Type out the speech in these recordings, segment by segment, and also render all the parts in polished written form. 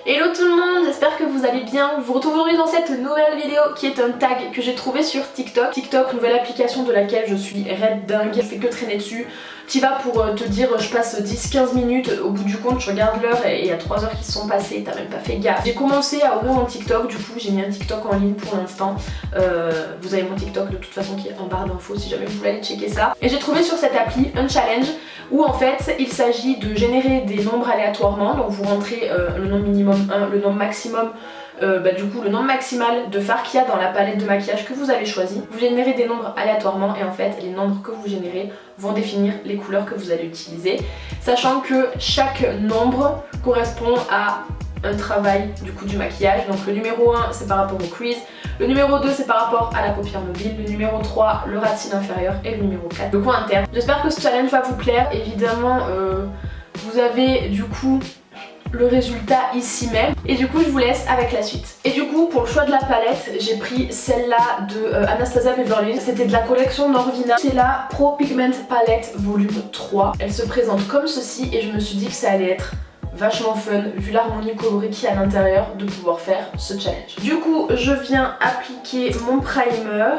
Hello tout le monde, j'espère que vous allez bien. Je vous retrouve aujourd'hui dans cette nouvelle vidéo qui est un tag que j'ai trouvé sur TikTok. TikTok, nouvelle application de laquelle je suis red dingue, je fais que traîner dessus. T'y vas pour te dire je passe 10-15 minutes, au bout du compte tu regardes l'heure et il y a 3 heures qui se sont passées, t'as même pas fait gaffe. J'ai commencé à ouvrir mon TikTok, du coup j'ai mis un TikTok en ligne pour l'instant. Vous avez mon TikTok de toute façon qui est en barre d'infos si jamais vous voulez aller checker ça. Et j'ai trouvé sur cette appli un challenge où en fait il s'agit de générer des nombres aléatoirement. Donc vous rentrez le nombre minimum 1, le nombre maximum, du coup le nombre maximal de fards qu'il y a dans la palette de maquillage que vous avez choisi. Vous générez des nombres aléatoirement et en fait les nombres que vous générez vont définir les couleurs que vous allez utiliser, sachant que chaque nombre correspond à un travail du coup du maquillage. Donc le numéro 1 c'est par rapport au crease, le numéro 2 c'est par rapport à la paupière mobile, le numéro 3 le ras de cils inférieur et le numéro 4 le coin interne. J'espère que ce challenge va vous plaire. Évidemment vous avez du coup le résultat ici même et du coup je vous laisse avec la suite. Et du coup pour le choix de la palette j'ai pris celle-là de Anastasia Beverly Hills, c'était de la collection Norvina, c'est la Pro Pigment Palette volume 3. Elle se présente comme ceci et je me suis dit que ça allait être vachement fun vu l'harmonie colorée qu'il y a à l'intérieur de pouvoir faire ce challenge. Du coup je viens appliquer mon primer.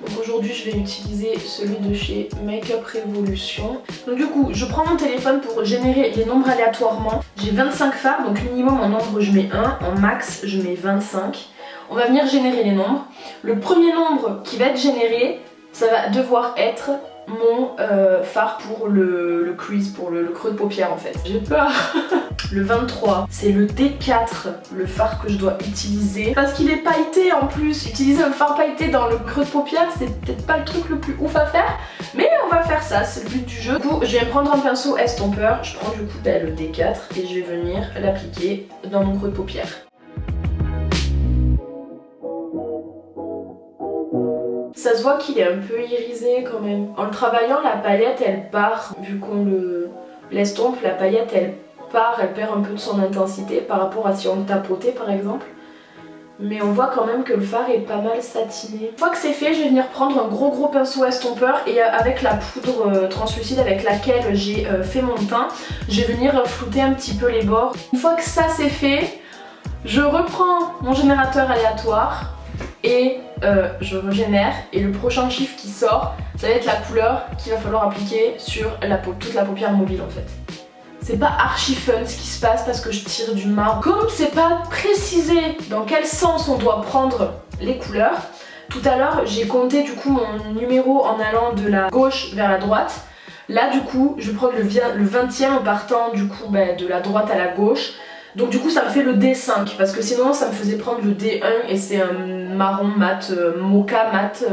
Donc aujourd'hui je vais utiliser celui de chez Makeup Revolution. Donc du coup je prends mon téléphone pour générer les nombres aléatoirement. J'ai 25 fards, donc minimum en nombre je mets 1, en max je mets 25. On va venir générer les nombres. Le premier nombre qui va être généré, ça va devoir être mon fard pour le crease, pour le creux de paupière en fait. J'ai peur. Le 23, c'est le D4, le fard que je dois utiliser. Parce qu'il est pailleté en plus. Utiliser un fard pailleté dans le creux de paupière, c'est peut-être pas le truc le plus ouf à faire. Mais on va faire ça, c'est le but du jeu. Du coup, je vais prendre un pinceau estompeur. Je prends du coup le D4 et je vais venir l'appliquer dans mon creux de paupière. Ça se voit qu'il est un peu irisé quand même. En le travaillant, la paillette elle part, vu qu'on l'estompe, la paillette elle part, elle perd un peu de son intensité par rapport à si on le tapotait par exemple. Mais on voit quand même que le fard est pas mal satiné. Une fois que c'est fait, je vais venir prendre un gros pinceau estompeur et avec la poudre translucide avec laquelle j'ai fait mon teint, je vais venir flouter un petit peu les bords. Une fois que ça c'est fait, je reprends mon générateur aléatoire et je régénère et le prochain chiffre qui sort ça va être la couleur qu'il va falloir appliquer sur toute la paupière mobile en fait. C'est pas archi fun ce qui se passe parce que je tire du marron. Comme c'est pas précisé dans quel sens on doit prendre les couleurs, tout à l'heure j'ai compté du coup mon numéro en allant de la gauche vers la droite. Là du coup je vais prendre le 20e en partant du coup de la droite à la gauche. Donc du coup ça me fait le D5 parce que sinon ça me faisait prendre le D1 et c'est un marron mat, mocha mat,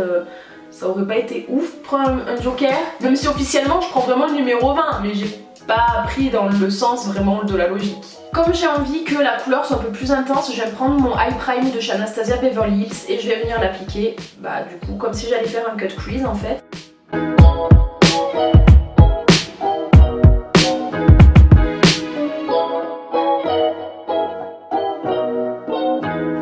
ça aurait pas été ouf prendre un joker. Même si officiellement je prends vraiment le numéro 20 mais j'ai pas pris dans le sens vraiment de la logique. Comme j'ai envie que la couleur soit un peu plus intense, je vais prendre mon eye prime de chez Anastasia Beverly Hills et je vais venir l'appliquer du coup comme si j'allais faire un cut crease en fait.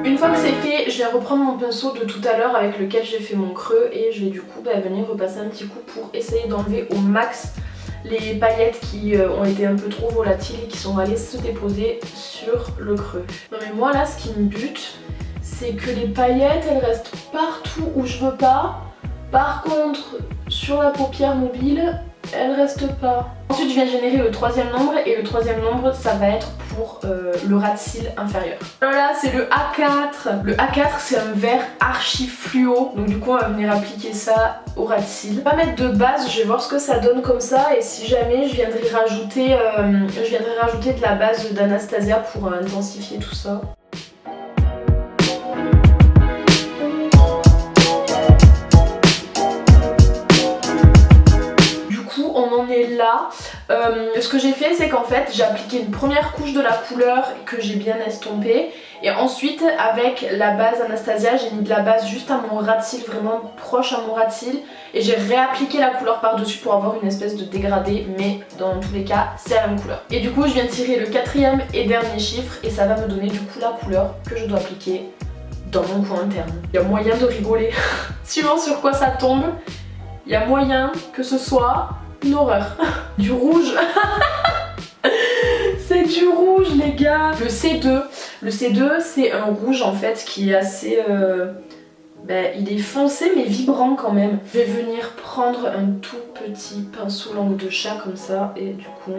Une fois que c'est fait, je vais reprendre mon pinceau de tout à l'heure avec lequel j'ai fait mon creux et je vais du coup venir repasser un petit coup pour essayer d'enlever au max les paillettes qui ont été un peu trop volatiles et qui sont allées se déposer sur le creux. Non mais moi là ce qui me bute, c'est que les paillettes elles restent partout où je veux pas. Par contre sur la paupière mobile elles restent pas. Ensuite je viens générer le troisième nombre et le troisième nombre ça va être pour le ras de cils inférieur. Voilà c'est le A4. Le A4 c'est un vert archi fluo donc du coup on va venir appliquer ça au ras de cils. Je vais pas mettre de base, je vais voir ce que ça donne comme ça et si jamais je viendrai rajouter de la base d'Anastasia pour intensifier tout ça. On en est là. Ce que j'ai fait c'est qu'en fait j'ai appliqué une première couche de la couleur que j'ai bien estompée et ensuite avec la base Anastasia j'ai mis de la base juste à mon ras de cils, vraiment proche à mon ras de cils et j'ai réappliqué la couleur par dessus pour avoir une espèce de dégradé mais dans tous les cas c'est la même couleur. Et du coup je viens tirer le 4e et dernier chiffre et ça va me donner du coup la couleur que je dois appliquer dans mon coin interne. Il y a moyen de rigoler suivant sur quoi ça tombe, il y a moyen que ce soit une horreur. Du rouge. C'est du rouge les gars. Le C2 c'est un rouge en fait qui est assez... il est foncé mais vibrant quand même. Je vais venir prendre un tout petit pinceau langue de chat comme ça et du coup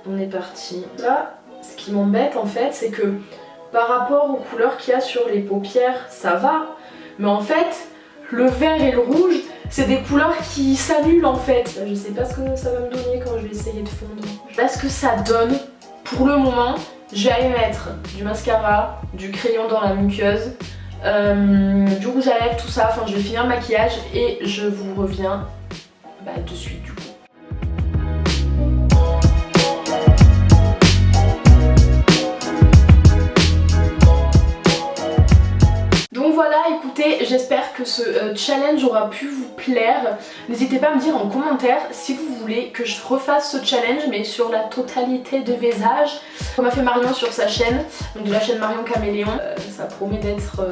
on est parti. Là, ce qui m'embête en fait c'est que par rapport aux couleurs qu'il y a sur les paupières ça va, mais en fait le vert et le rouge c'est des couleurs qui s'annulent en fait. Je sais pas ce que ça va me donner quand je vais essayer de fondre. Là ce que ça donne pour le moment, je vais aller mettre du mascara, du crayon dans la muqueuse, du rouge à lèvres, tout ça, enfin je vais finir le maquillage et je vous reviens de suite du coup. Donc voilà, écoutez, j'espère que ce challenge aura pu vous plaire. N'hésitez pas à me dire en commentaire si vous voulez que je refasse ce challenge mais sur la totalité de visage, comme a fait Marion sur sa chaîne, donc de la chaîne Marion Caméléon. Ça promet d'être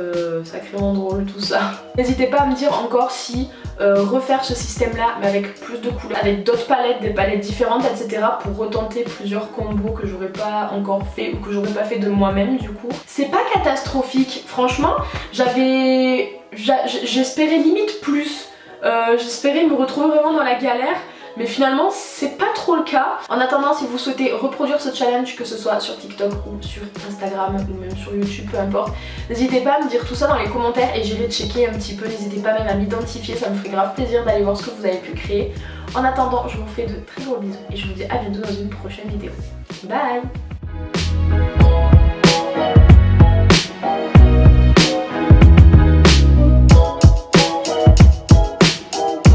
sacrément drôle tout ça. N'hésitez pas à me dire encore si refaire ce système là mais avec plus de couleurs, avec d'autres palettes, des palettes différentes etc. pour retenter plusieurs combos que j'aurais pas encore fait ou que j'aurais pas fait de moi-même du coup. C'est pas catastrophique, franchement j'espérais limite plus, j'espérais me retrouver vraiment dans la galère. Mais finalement c'est pas trop le cas. En attendant, si vous souhaitez reproduire ce challenge, que ce soit sur TikTok ou sur Instagram ou même sur YouTube, peu importe, n'hésitez pas à me dire tout ça dans les commentaires et j'irai checker un petit peu. N'hésitez pas même à m'identifier, ça me ferait grave plaisir d'aller voir ce que vous avez pu créer. En attendant, je vous fais de très gros bisous et je vous dis à bientôt dans une prochaine vidéo. Bye!